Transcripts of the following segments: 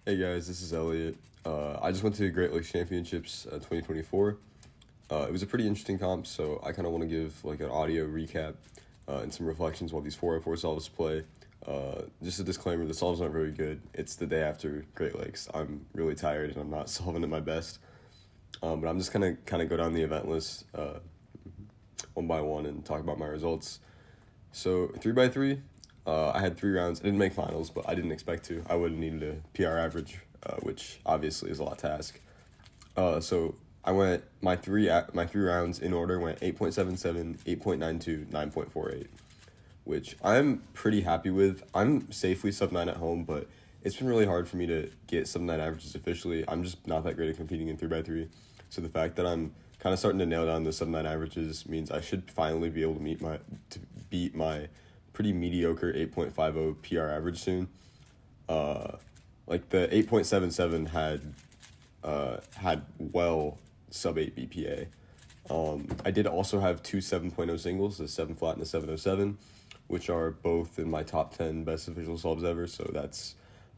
Hey guys, this is Elliot. I just went to the Great Lakes Championships 2024. It was a pretty interesting comp, so I kind of want to give like an audio recap and some reflections while these 4x4 solves play. Just a disclaimer, the solves aren't very good. It's the day after Great Lakes. I'm really tired and I'm not solving at my best. But I'm just gonna kind of go down the event list one by one and talk about my results. So 3x3, I had 3 rounds. I didn't make finals, but I didn't expect to. I would have needed a PR average, which obviously is a lot to ask. So I went my three rounds in order went 8.77, 8.92, 9.48, which I'm pretty happy with. I'm safely sub 9 at home, but it's been really hard for me to get sub 9 averages officially. I'm just not that great at competing in 3x3. So the fact that I'm kind of starting to nail down the sub 9 averages means I should finally be able to beat my pretty mediocre 8.50 PR average soon. Like the 8.77 had well sub 8 BPA. I did also have two 7.0 singles, a 7 flat and a 707, which are both in my top 10 best official solves ever, so that's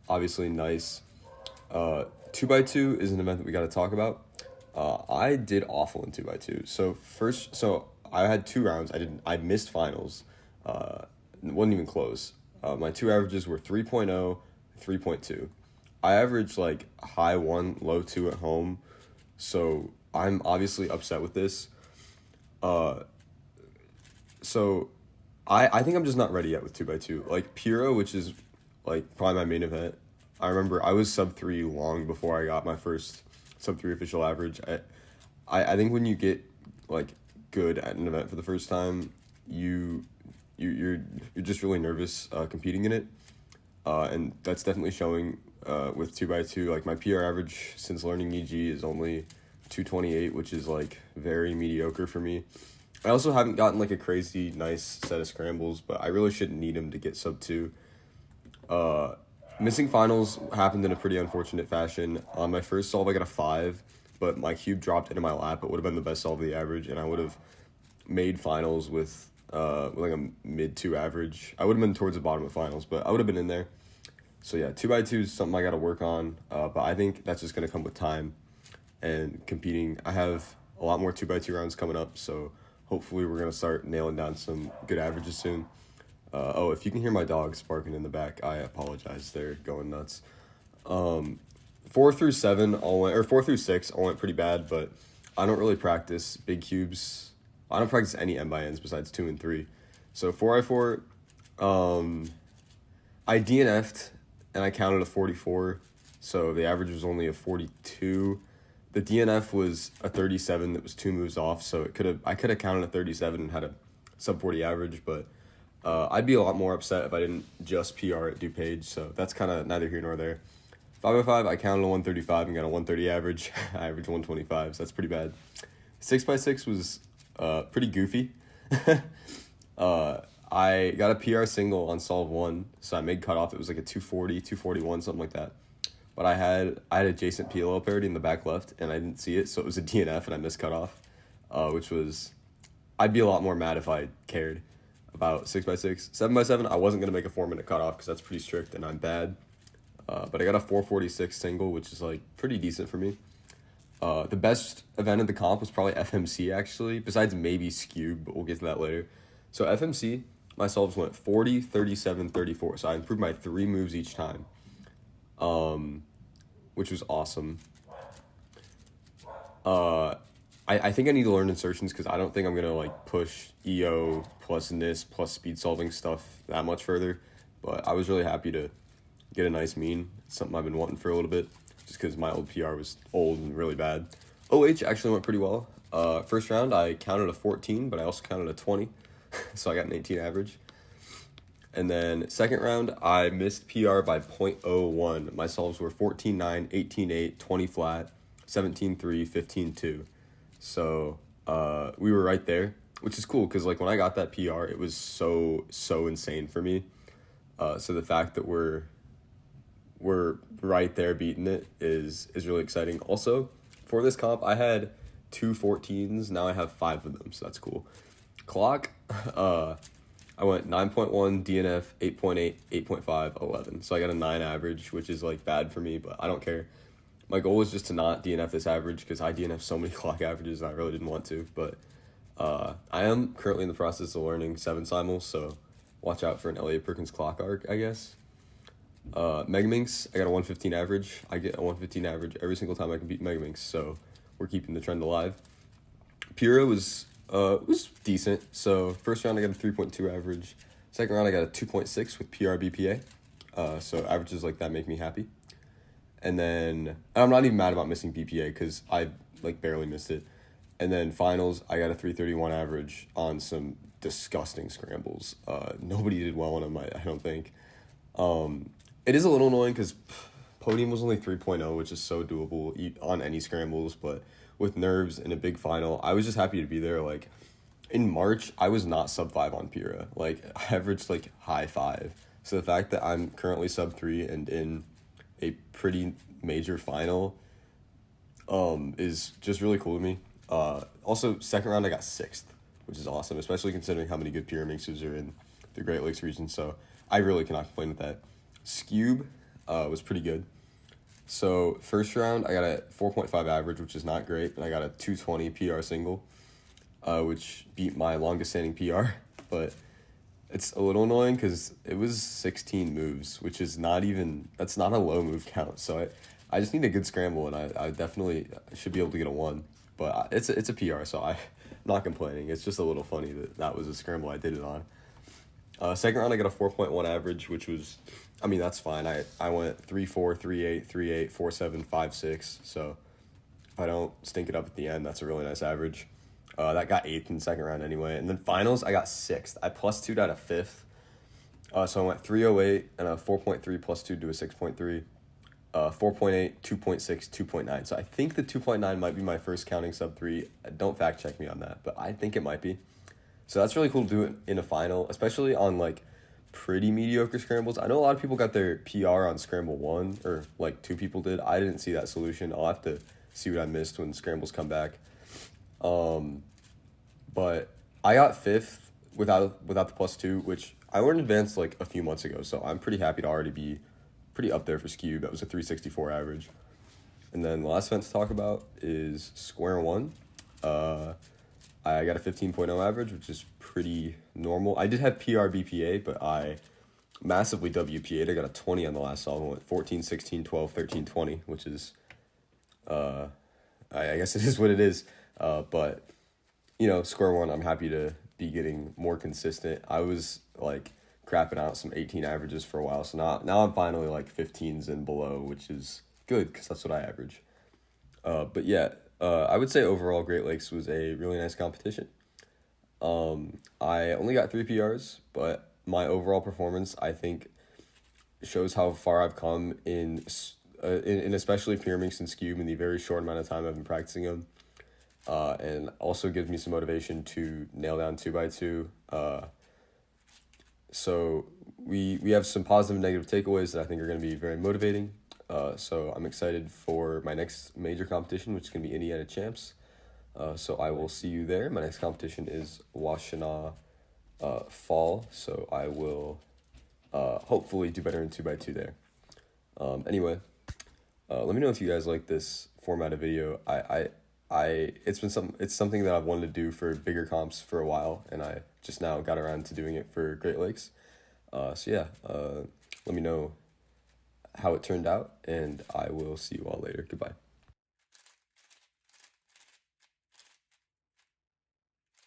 obviously nice. 2x2 is an event that we got to talk about. I did awful in 2x2. So I had 2 rounds. I missed finals. It wasn't even close. My two averages were 3.0, 3.2. I averaged like high 1, low 2 at home, so I'm obviously upset with this. So I think I'm just not ready yet with 2x2. Like Puro, which is like probably my main event. I remember I was sub 3 long before I got my first sub 3 official average. I think when you get like good at an event for the first time, you're just really nervous competing in it, and that's definitely showing with 2x2. Like my PR average since learning EG is only 228, which is like very mediocre for me. I also haven't gotten like a crazy nice set of scrambles, but I really shouldn't need them to get sub 2. Missing finals happened in a pretty unfortunate fashion. On my first solve, I got a 5, but my cube dropped into my lap. It would have been the best solve of the average, and I would have made finals with like a mid 2 average. I would have been towards the bottom of finals, but I would have been in there. So yeah, 2x2 is something I got to work on, but I think that's just going to come with time and competing. I have a lot more 2x2 rounds coming up, so hopefully we're going to start nailing down some good averages soon. If you can hear my dogs barking in the back, I apologize. They're going nuts. 4 through 7 all went, or 4 through 6 all went pretty bad, but I don't really practice big cubes. I don't practice any M by N's besides 2 and 3. So 4x4, I DNF'd and I counted a 44, so the average was only a 42. The DNF was a 37 that was 2 moves off, so I could have counted a 37 and had a sub 40 average, but I'd be a lot more upset if I didn't just PR at DuPage, so that's kind of neither here nor there. 5x5, I counted a 135 and got a 130 average. I averaged 125, so that's pretty bad. 6x6 was pretty goofy. I got a PR single on solve 1, so I made cutoff. It was like a 240, 241, something like that. But I had adjacent PLL parity in the back left, and I didn't see it, so it was a DNF, and I missed cutoff, which was... I'd be a lot more mad if I cared about 6x6. 7x7, I wasn't going to make a 4-minute cutoff because that's pretty strict, and I'm bad. But I got a 446 single, which is like pretty decent for me. The best event of the comp was probably FMC, actually, besides maybe Skew, but we'll get to that later. So FMC, my solves went 40, 37, 34. So I improved my 3 moves each time, which was awesome. I think I need to learn insertions because I don't think I'm going to like push EO plus NIS plus speed solving stuff that much further. But I was really happy to get a nice mean. It's something I've been wanting for a little bit just because my old PR was old and really bad. OH actually went pretty well. First round, I counted a 14, but I also counted a 20. So I got an 18 average. And then second round, I missed PR by 0.01. My solves were 14-9, 18-8, 20 flat, 17-3, 15-2. So we were right there, which is cool because like when I got that PR, it was so insane for me. So the fact that we're right there beating it is really exciting. Also, for this comp, I had 2 14s. Now I have 5 of them, so that's cool. Clock, I went 9.1, DNF, 8.8, 8.5, 11. So I got a 9 average, which is like bad for me, but I don't care. My goal was just to not DNF this average because I DNF so many clock averages and I really didn't want to. But I am currently in the process of learning 7 simul, so watch out for an Elliott Perkins clock arc, I guess. Megaminx, I got a 115 average. I get a 115 average every single time I can beat Megaminx, so we're keeping the trend alive. Pura was decent. So first round I got a 3.2 average. Second round I got a 2.6 with PR BPA. So averages like that make me happy. And then I'm not even mad about missing BPA because I like barely missed it. And then finals I got a 331 average on some disgusting scrambles. Nobody did well on them, I don't think. It is a little annoying because podium was only 3.0, which is so doable on any scrambles, but with nerves in a big final, I was just happy to be there. Like in March, I was not sub 5 on Pura. Like I averaged like high 5. So the fact that I'm currently sub 3 and in a pretty major final is just really cool to me. Also, second round I got 6th, which is awesome, especially considering how many good Pura mixers are in the Great Lakes region. So I really cannot complain with that. Scube was pretty good. So first round I got a 4.5 average, which is not great, and I got a 220 PR single, which beat my longest standing PR, but it's a little annoying because it was 16 moves, which is that's not a low move count. So I just need a good scramble, and I definitely should be able to get a 1, but it's a PR, so I'm not complaining. It's just a little funny that was a scramble I did it on. Second round I got a 4.1 average, which was, that's fine. I went 3-4, 3-8, 3-8, 4-7, 5-6. So if I don't stink it up at the end, that's a really nice average. That got 8th in the second round anyway. And then finals, I got 6th. I plus 2'd out of 5th. So I went 308 and a 4.3 plus 2 to a 6.3. 4.8, 2.6, 2.9. So I think the 2.9 might be my first counting sub 3. Don't fact check me on that, but I think it might be. So that's really cool to do it in a final, especially on like pretty mediocre scrambles. I know a lot of people got their PR on scramble 1, or like 2 people did. I didn't see that solution. I'll have to see what I missed when scrambles come back. But I got 5th without the plus 2, which I learned advanced like a few months ago. So I'm pretty happy to already be pretty up there for Scube. That was a 364 average. And then the last event to talk about is Square One. I got a 15.0 average, which is pretty normal. I did have PR BPA, but I massively WPA'd. I got a 20 on the last solve. I went 14, 16, 12, 13, 20, which is, I guess it is what it is. But, Square One, I'm happy to be getting more consistent. I was, like, crapping out some 18 averages for a while, so now I'm finally, like, 15s and below, which is good, because that's what I average. But, yeah. I would say overall Great Lakes was a really nice competition. I only got 3 PRs, but my overall performance, I think, shows how far I've come in especially Pyraminx and Scube in the very short amount of time I've been practicing them. And also gives me some motivation to nail down 2x2. So we have some positive and negative takeaways that I think are going to be very motivating. So I'm excited for my next major competition, which is going to be Indiana Champs. So I will see you there. My next competition is Washtenaw Fall, so I will hopefully do better in 2x2 there. Anyway, let me know if you guys like this format of video. It's something that I've wanted to do for bigger comps for a while, and I just now got around to doing it for Great Lakes. So yeah, let me know how it turned out, and I will see you all later. Goodbye.